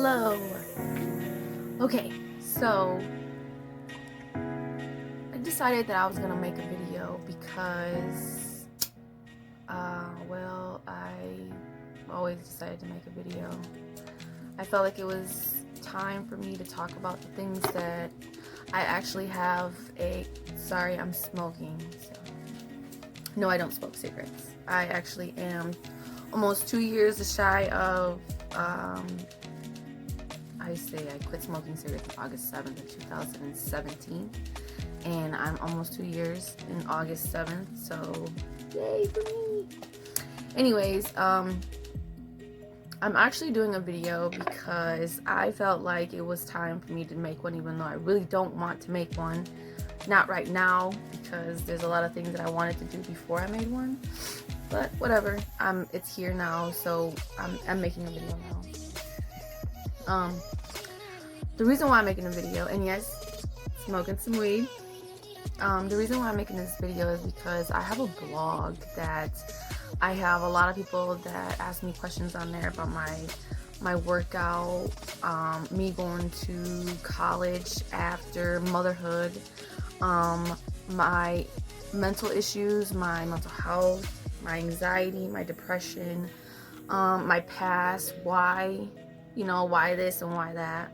Hello. Okay, so I decided that I was gonna make a video because, I always decided to make a video. I felt like it was time for me to talk about the things that I actually have sorry, I'm smoking. So. No, I don't smoke cigarettes. I actually am almost 2 years shy of, I quit smoking cigarettes on August 7th of 2017, and I'm almost 2 years in August 7th, so yay for me. Anyways, I'm actually doing a video because I felt like it was time for me to make one, even though I really don't want to make one. Not right now, because there's a lot of things that I wanted to do before I made one, but whatever. It's here now, so I'm making a video now. The reason why I'm making a video, and yes, smoking some weed. The reason why I'm making this video is because I have a blog that I have a lot of people that ask me questions on there about my workout, me going to college after motherhood, my mental issues, my mental health, my anxiety, my depression, my past, why this and why that.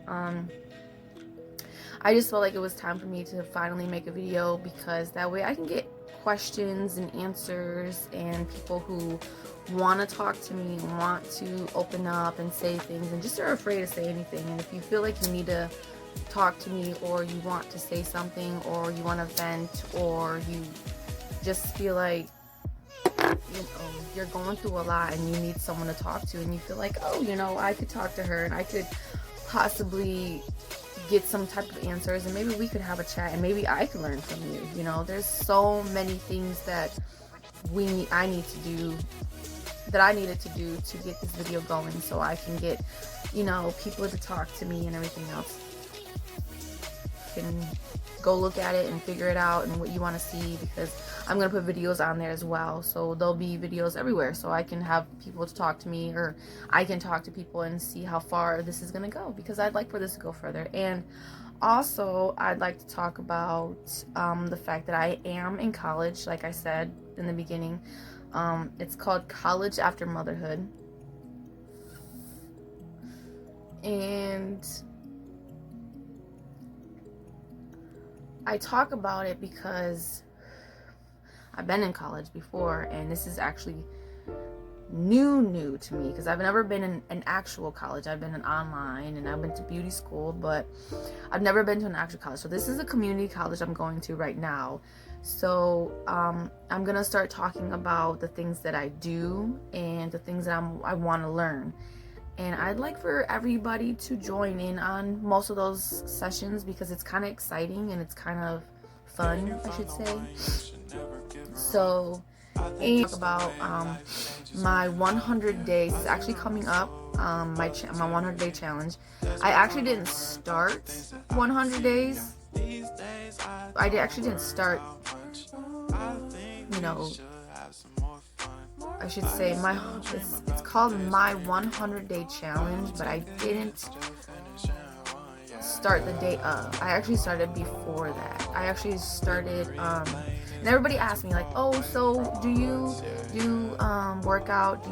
I just felt like it was time for me to finally make a video, because that way I can get questions and answers, and people who want to talk to me and want to open up and say things and just are afraid to say anything. And if you feel like you need to talk to me, or you want to say something, or you want to vent, or you just feel like you're going through a lot and you need someone to talk to, and you feel like, I could talk to her and I could possibly get some type of answers, and maybe we could have a chat, and maybe I could learn from you. There's so many things that I needed to do to get this video going, so I can get people to talk to me and everything else. You can go look at it and figure it out and what you want to see, because I'm going to put videos on there as well, so there'll be videos everywhere, so I can have people to talk to me, or I can talk to people and see how far this is going to go, because I'd like for this to go further. And also, I'd like to talk about the fact that I am in college, like I said in the beginning. It's called College After Motherhood, and I talk about it because I've been in college before, and this is actually new to me, because I've never been in an actual college. I've been in online, and I went to beauty school, but I've never been to an actual college. So this is a community college I'm going to right now. So I'm gonna start talking about the things that I do and the things that I want to learn. And I'd like for everybody to join in on most of those sessions, because it's kind of exciting and it's kind of fun, I should say. So, and talk about my 100 days. It's actually coming up, my 100-day challenge. I actually didn't start 100 days. Actually didn't start, I should say it's called my 100-day challenge, but I didn't start the day of. I actually started before that. I actually started, and everybody asked me like, oh, so do you do workout?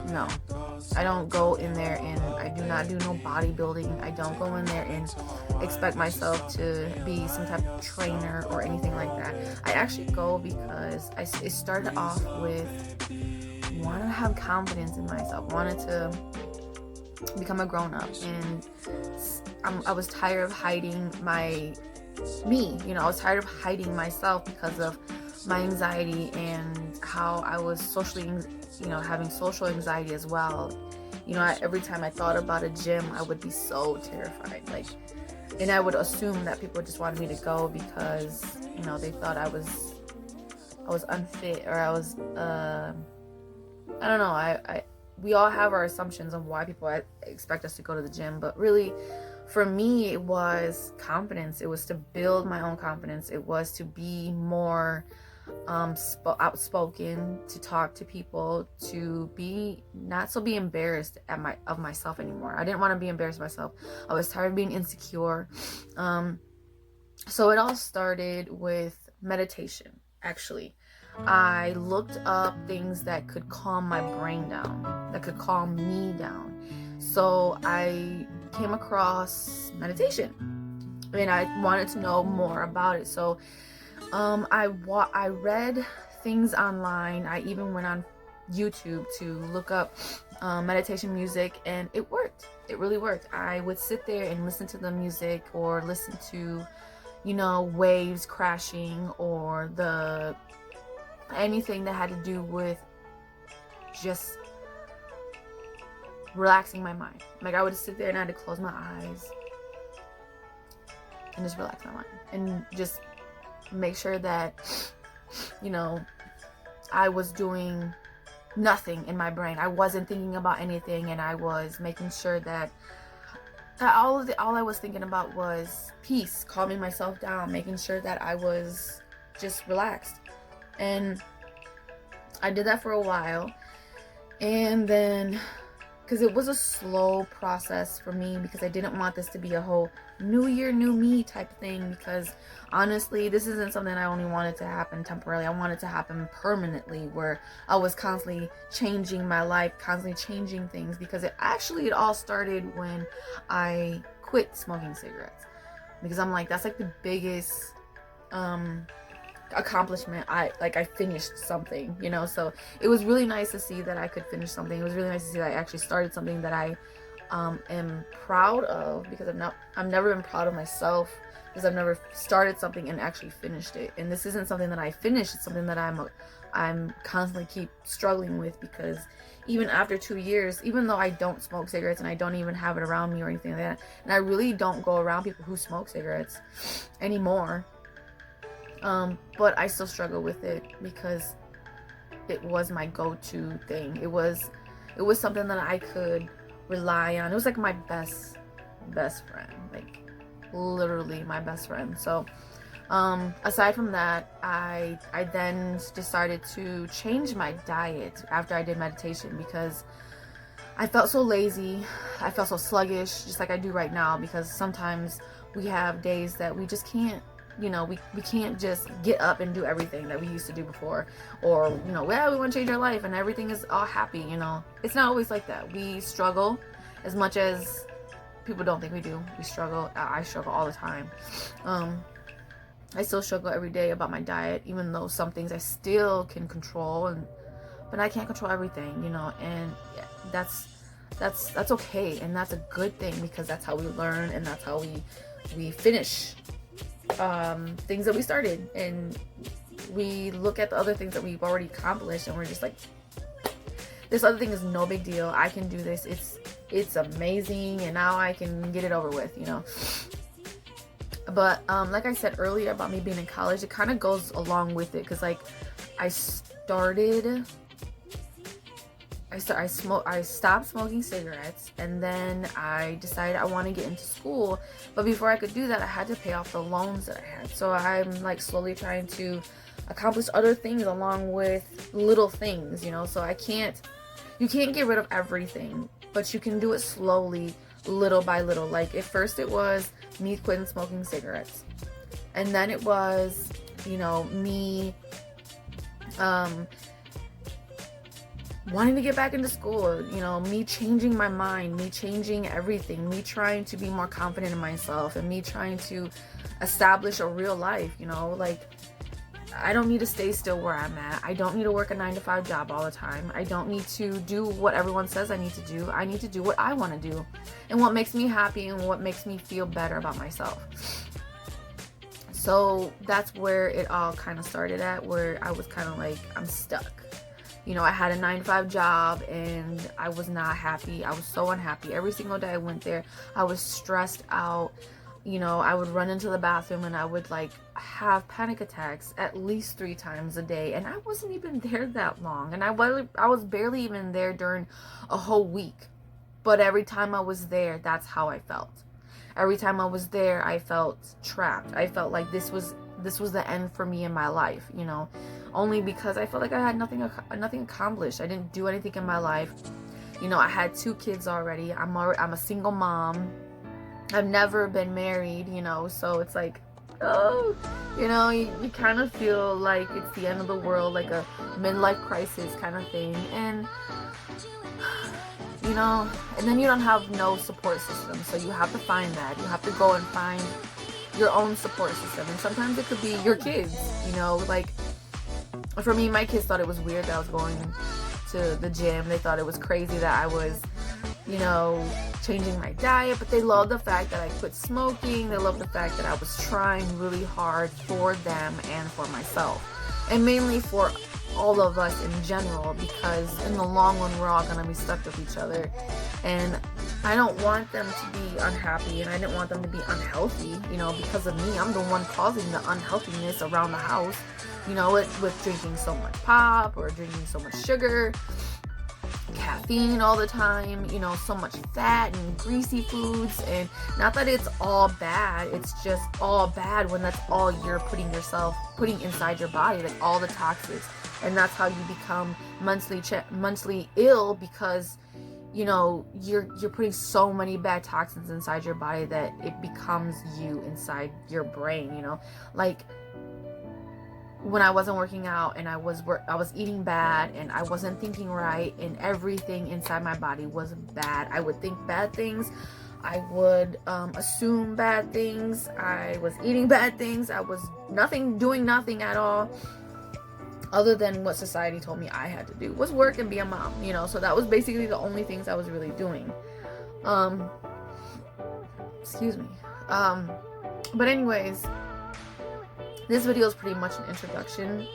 No, I don't go in there, and I do not do no bodybuilding. I don't go in there and expect myself to be some type of trainer or anything like that. I actually go because it started off with wanting to have confidence in myself, wanted to become a grown-up, and I was tired of hiding I was tired of hiding myself because of my anxiety and how I was socially, having social anxiety as well. Every time I thought about a gym, I would be so terrified, and I would assume that people just wanted me to go because, they thought I was unfit, or I was, I don't know, we all have our assumptions of why people expect us to go to the gym, but really, for me, it was confidence. It was to build my own confidence. It was to be more outspoken, to talk to people, to be not so be embarrassed of myself anymore. I didn't want to be embarrassed of myself. I was tired of being insecure. So it all started with meditation, actually. I looked up things that could calm my brain down, that could calm me down. So I came across meditation, and I wanted to know more about it. So I read things online. I even went on YouTube to look up meditation music, and it worked. It really worked. I would sit there and listen to the music, or listen to, waves crashing, or anything that had to do with just relaxing my mind. Like, I would sit there and I had to close my eyes and just relax my mind, and just make sure that, I was doing nothing in my brain. I wasn't thinking about anything, and I was making sure that all I was thinking about was peace, calming myself down, making sure that I was just relaxed. And I did that for a while, and then, because it was a slow process for me, because I didn't want this to be a whole new year, new me type thing, because honestly, this isn't something I only wanted to happen temporarily. I wanted to happen permanently, where I was constantly changing my life, constantly changing things, because it all started when I quit smoking cigarettes. Because I'm like, that's like the biggest accomplishment. I finished something, so it was really nice to see that I could finish something. It was really nice to see that I actually started something that I am proud of, because I've never been proud of myself, because I've never started something and actually finished it. And this isn't something that I finished, it's something that I'm constantly keep struggling with, because even after 2 years, even though I don't smoke cigarettes and I don't even have it around me or anything like that, and I really don't go around people who smoke cigarettes anymore, but I still struggle with it, because it was my go-to thing. It was something that I could rely on. It was like my best friend, like literally my best friend. So aside from that, I then decided to change my diet after I did meditation, because I felt so lazy, I felt so sluggish, just like I do right now, because sometimes we have days that we just can't, we can't just get up and do everything that we used to do before, or, we want to change our life and everything is all happy, It's not always like that. We struggle as much as people don't think we do. We struggle. I struggle all the time. I still struggle every day about my diet, even though some things I still can control, but I can't control everything, and yeah, that's okay, and that's a good thing, because that's how we learn, and that's how we finish things that we started, and we look at the other things that we've already accomplished, and we're just like, this other thing is no big deal. I can do this. It's amazing, and now I can get it over with, But like I said earlier about me being in college, it kind of goes along with it, because like I stopped smoking cigarettes, and then I decided I want to get into school, but before I could do that, I had to pay off the loans that I had. So I'm like slowly trying to accomplish other things along with little things, so you can't get rid of everything, but you can do it slowly, little by little. Like at first it was me quitting smoking cigarettes, and then it was, me wanting to get back into school, me changing my mind, me changing everything, me trying to be more confident in myself, and me trying to establish a real life, like I don't need to stay still where I'm at. I don't need to work a 9-to-5 job all the time. I don't need to do what everyone says I need to do. I need to do what I want to do, and what makes me happy, and what makes me feel better about myself. So that's where it all kind of started at, where I was kind of like, I'm stuck. I had a 9-to-5 job, and I was not happy. I was so unhappy. Every single day I went there, I was stressed out. I would run into the bathroom, and I would like have panic attacks at least 3 times a day, and I wasn't even there that long, and I was barely even there during a whole week. But every time I was there, that's how I felt. Every time I was there, I felt trapped. I felt like this was the end for me in my life, only because I felt like I had nothing accomplished. I didn't do anything in my life. You know, I had 2 kids already. I'm a single mom. I've never been married, you know, so it's like, oh, you know, you kind of feel like it's the end of the world, like a midlife crisis kind of thing. And you know, and then you don't have no support system, so you have to find that. You have to go and find your own support system, and sometimes it could be your kids, you know. Like for me, my kids thought it was weird that I was going to the gym. They thought it was crazy that I was, you know, changing my diet, but they loved the fact that I quit smoking. They loved the fact that I was trying really hard for them and for myself, and mainly for all of us in general, because in the long run we're all going to be stuck with each other, and I don't want them to be unhappy, and I didn't want them to be unhealthy, you know, because of me. I'm the one causing the unhealthiness around the house, you know, with drinking so much pop or drinking so much sugar, caffeine all the time, you know, so much fat and greasy foods. And not that it's all bad, it's just all bad when that's all you're putting inside your body, like all the toxins. And that's how you become mentally ill, because you know you're putting so many bad toxins inside your body that it becomes you inside your brain, you know. Like when I wasn't working out and I was eating bad and I wasn't thinking right, and everything inside my body was bad. I would think bad things, I would assume bad things, I was eating bad things, I was doing nothing at all other than what society told me I had to do, was work and be a mom, you know. So that was basically the only things I was really doing. Excuse me. But anyways, this video is pretty much an introduction.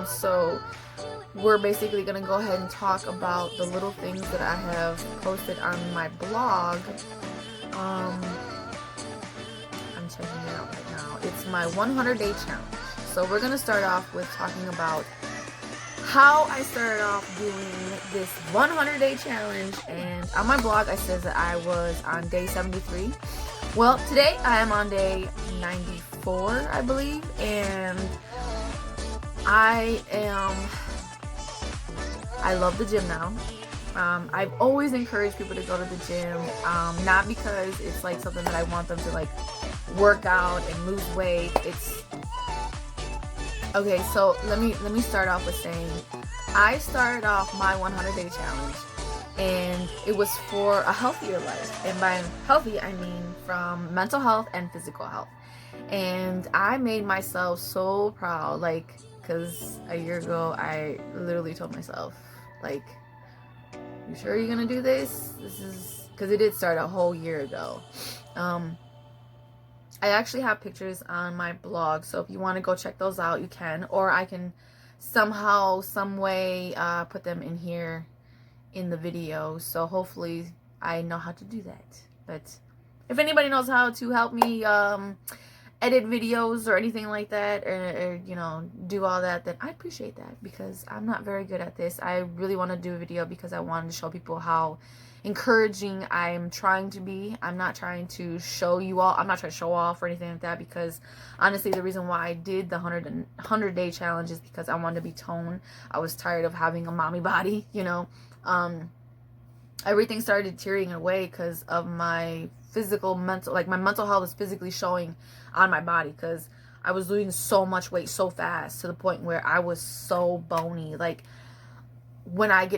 So we're basically gonna go ahead and talk about the little things that I have posted on my blog. I'm checking it out right now. It's my 100-day challenge. So we're going to start off with talking about how I started off doing this 100-day challenge. And on my blog, I said that I was on day 73. Well, today I am on day 94, I believe. And I love the gym now. I've always encouraged people to go to the gym, not because it's like something that I want them to like work out and lose weight. It's okay, so let me start off with saying I started off my 100-day challenge, and it was for a healthier life. And by healthy, I mean from mental health and physical health. And I made myself so proud, like, because a year ago, I literally told myself, like, you sure you're gonna do this? This is, because it did start a whole year ago. I actually have pictures on my blog, so if you want to go check those out, you can, or I can somehow, some way, put them in here in the video. So hopefully I know how to do that. But if anybody knows how to help me edit videos or anything like that, or you know, do all that, then I appreciate that, because I'm not very good at this. I really want to do a video because I wanted to show people how encouraging I'm trying to be. I'm not trying to show you all, I'm not trying to show off or anything like that, because honestly the reason why I did the 100-day challenge is because I wanted to be toned. I was tired of having a mommy body, you know. Everything started deteriorating away because of my my mental health is physically showing on my body, because I was losing so much weight so fast, to the point where I was so bony. Like when I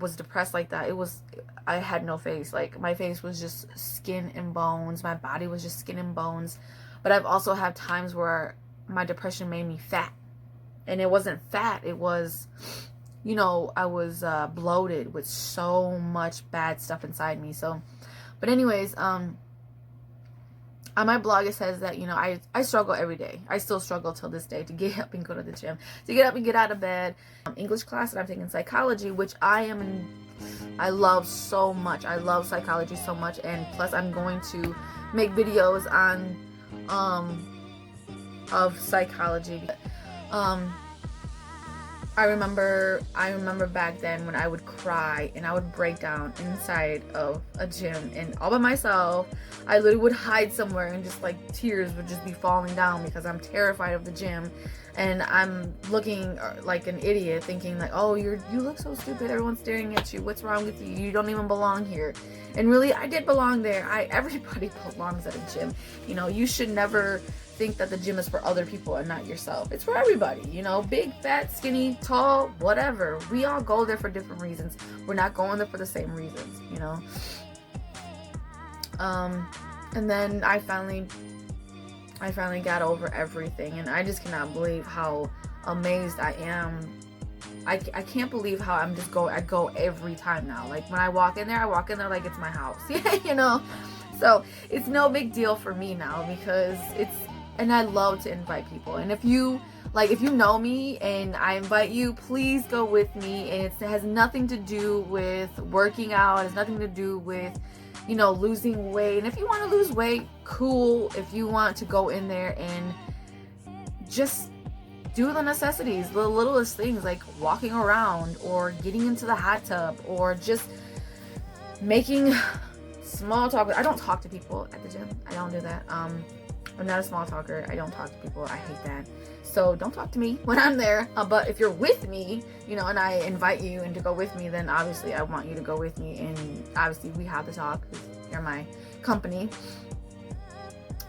was depressed like that, I had no face. Like my face was just skin and bones. My body was just skin and bones. But I've also had times where my depression made me fat, and it wasn't fat. It was, you know, I was bloated with so much bad stuff inside me. So, but anyways, on my blog it says that, you know, I struggle every day. I still struggle till this day to get up and go to the gym, to get up and get out of bed. English class that I'm taking, psychology, which I love so much. I love psychology so much, and plus I'm going to make videos on of psychology. I remember back then when I would cry and I would break down inside of a gym and all by myself. I literally would hide somewhere and just like tears would just be falling down because I'm terrified of the gym, and I'm looking like an idiot thinking like, oh, you look so stupid, everyone's staring at you, what's wrong with you, you don't even belong here. And really, I did belong there. Everybody belongs at a gym. You know, you should never think that the gym is for other people and not yourself. It's for everybody, you know, big, fat, skinny, tall, whatever. We all go there for different reasons. We're not going there for the same reasons, you know. And then I finally got over everything, and I just cannot believe how amazed I am. I can't believe how I go every time now. Like when I walk in there like it's my house. You know? So it's no big deal for me now because and I love to invite people. And if you know me and I invite you, please go with me. And it has nothing to do with working out. It has nothing to do with, you know, losing weight. And if you want to lose weight, cool. If you want to go in there and just do the necessities, the littlest things like walking around or getting into the hot tub or just making small talk. I don't talk to people at the gym. I don't do that. I'm not a small talker. I don't talk to people. I hate that. So don't talk to me when I'm there. But if you're with me, you know, and I invite you and to go with me, then obviously I want you to go with me. And obviously we have to talk because you're my company.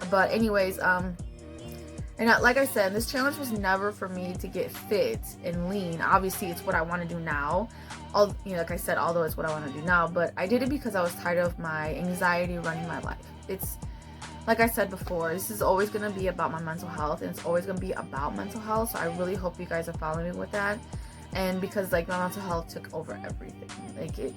But anyways, and like I said, this challenge was never for me to get fit and lean. Obviously, it's what I want to do now. You know, like I said, although it's what I want to do now, but I did it because I was tired of my anxiety running my life. It's like I said before, this is always going to be about my mental health, and it's always going to be about mental health. So I really hope you guys are following me with that. And because like my mental health took over everything, like it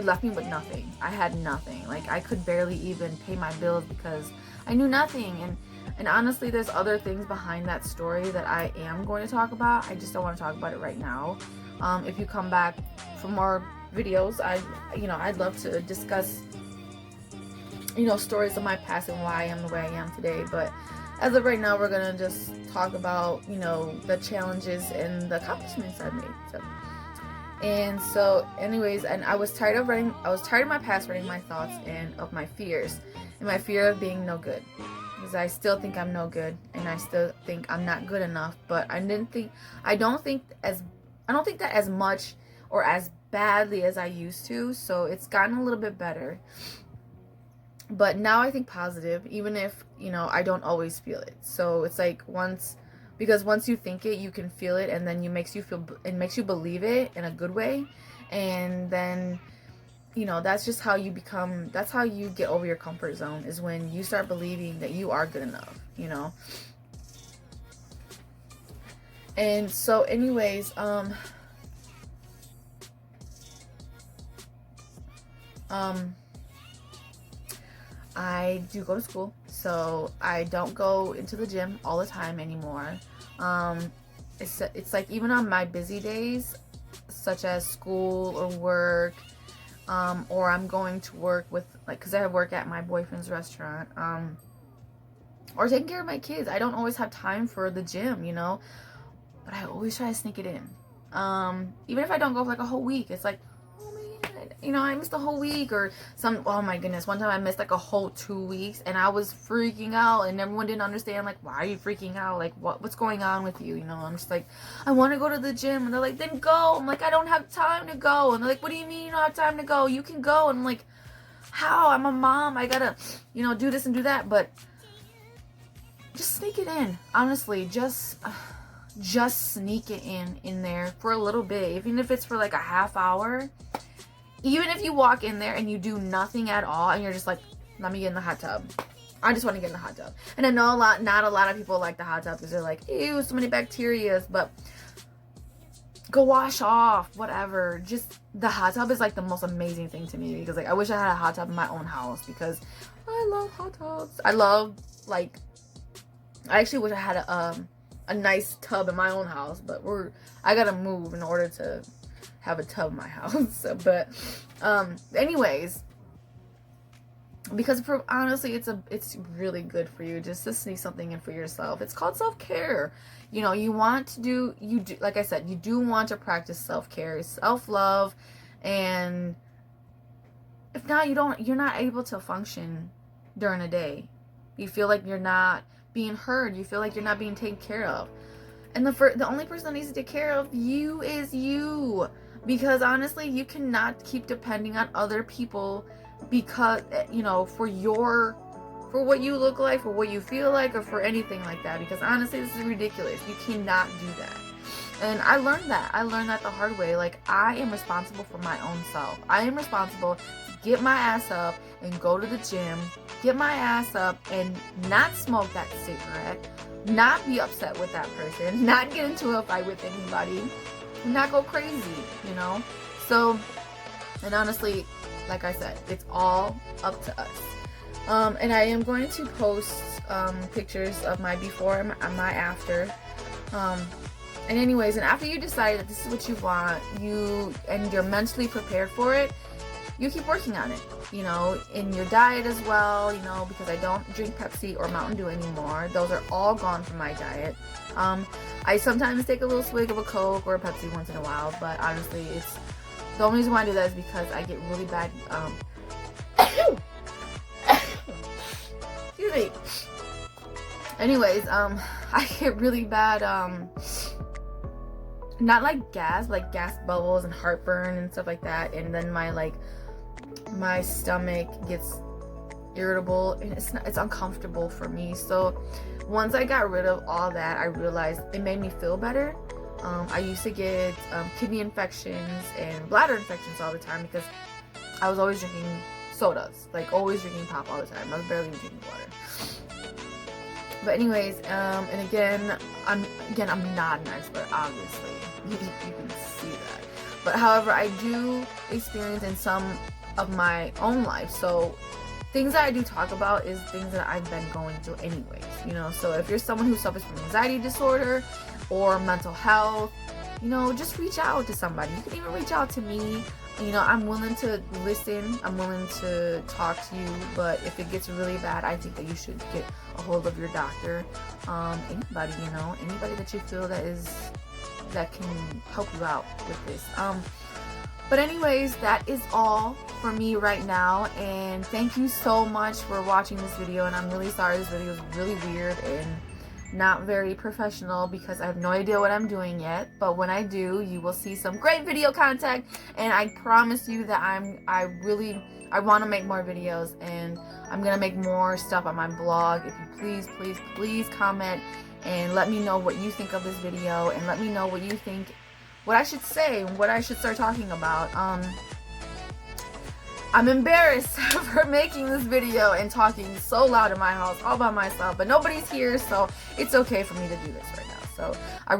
left me with nothing. I had nothing. Like I could barely even pay my bills because I knew nothing. And honestly, there's other things behind that story that I am going to talk about. I just don't want to talk about it right now. If you come back for more videos, I'd love to discuss, you know, stories of my past and why I am the way I am today. But as of right now, we're gonna just talk about, you know, the challenges and the accomplishments I've made. So anyways, and I was tired of my past writing my thoughts and of my fears and my fear of being no good. Because I still think I'm no good and I still think I'm not good enough, but I don't think that as much or as badly as I used to. So it's gotten a little bit better. But now I think positive, even if, you know, I don't always feel it. So it's like once you think it, you can feel it, and then it makes you believe it in a good way. And then, you know, that's how you get over your comfort zone, is when you start believing that you are good enough, you know. And so anyways, I do go to school, so I don't go into the gym all the time anymore. It's like even on my busy days, such as school or work, or I'm going to work with, like, because I work at my boyfriend's restaurant, or taking care of my kids. I don't always have time for the gym, you know, but I always try to sneak it in. Even if I don't go for like a whole week, it's like, oh my God, you know, I missed a whole week or oh my goodness, one time I missed like a whole 2 weeks and I was freaking out and everyone didn't understand, like, why are you freaking out? Like, what's going on with you? You know, I'm just like, I want to go to the gym. And they're like, then go. I'm like, I don't have time to go. And they're like, what do you mean you don't have time to go? You can go. And I'm like, how? I'm a mom. I gotta, you know, do this and do that. But just sneak it in. Honestly, just sneak it in there for a little bit, even if it's for like a half hour. Even if you walk in there and you do nothing at all and you're just like, let me get in the hot tub. I just want to get in the hot tub. And I know not a lot of people like the hot tub because they're like, ew, so many bacteria. But go wash off, whatever. Just the hot tub is like the most amazing thing to me, because like I wish I had a hot tub in my own house, because I love hot tubs. I actually wish I had a nice tub in my own house, but I gotta move in order to have a tub in my house. So, but anyways, because honestly, it's really good for you just to sneak something in for yourself. It's called self-care. You know, like I said, you do want to practice self-care, self-love, and if not, you're not able to function during a day. You feel like you're not being heard. You feel like you're not being taken care of. And the only person that needs to take care of you is you. Because honestly, you cannot keep depending on other people because, you know, for what you look like, for what you feel like, or for anything like that. Because honestly, this is ridiculous. You cannot do that. And I learned that. I learned that the hard way. Like, I am responsible for my own self. I am responsible to get my ass up and go to the gym, get my ass up and not smoke that cigarette, not be upset with that person, not get into a fight with anybody, not go crazy, you know? So, and honestly, like I said, it's all up to us. And I am going to post pictures of my before and my after. And anyways, and after you decide that this is what you want, and you're mentally prepared for it, you keep working on it, you know, in your diet as well, you know, because I don't drink Pepsi or Mountain Dew anymore. Those are all gone from my diet. I sometimes take a little swig of a Coke or a Pepsi once in a while, but honestly, the only reason why I do that is because I get really bad, excuse me. Anyways, I get really bad, not like gas bubbles and heartburn and stuff like that, and then my stomach gets irritable and it's uncomfortable for me. So once I got rid of all that, I realized it made me feel better. I used to get kidney infections and bladder infections all the time because I was always drinking sodas, like always drinking pop all the time. I was barely even drinking water. But anyways, and again, I'm not an expert, obviously. You can see that. But however, I do experience in some of my own life. So things that I do talk about is things that I've been going through anyways, you know. So if you're someone who suffers from anxiety disorder or mental health, you know, just reach out to somebody. You can even reach out to me. You know, I'm willing to listen. I'm willing to talk to you. But if it gets really bad, I think that you should get a hold of your doctor. Anybody, you know, anybody that you feel that can help you out with this. But anyways, that is all for me right now, and thank you so much for watching this video. And I'm really sorry this video is really weird and not very professional because I have no idea what I'm doing yet, but when I do, you will see some great video content, and I promise you that I want to make more videos, and I'm gonna make more stuff on my blog. If you please comment and let me know what you think of this video, and let me know what you think, what I should say, what I should start talking about. I'm embarrassed for making this video and talking so loud in my house all by myself, but nobody's here, so it's okay for me to do this right now. So I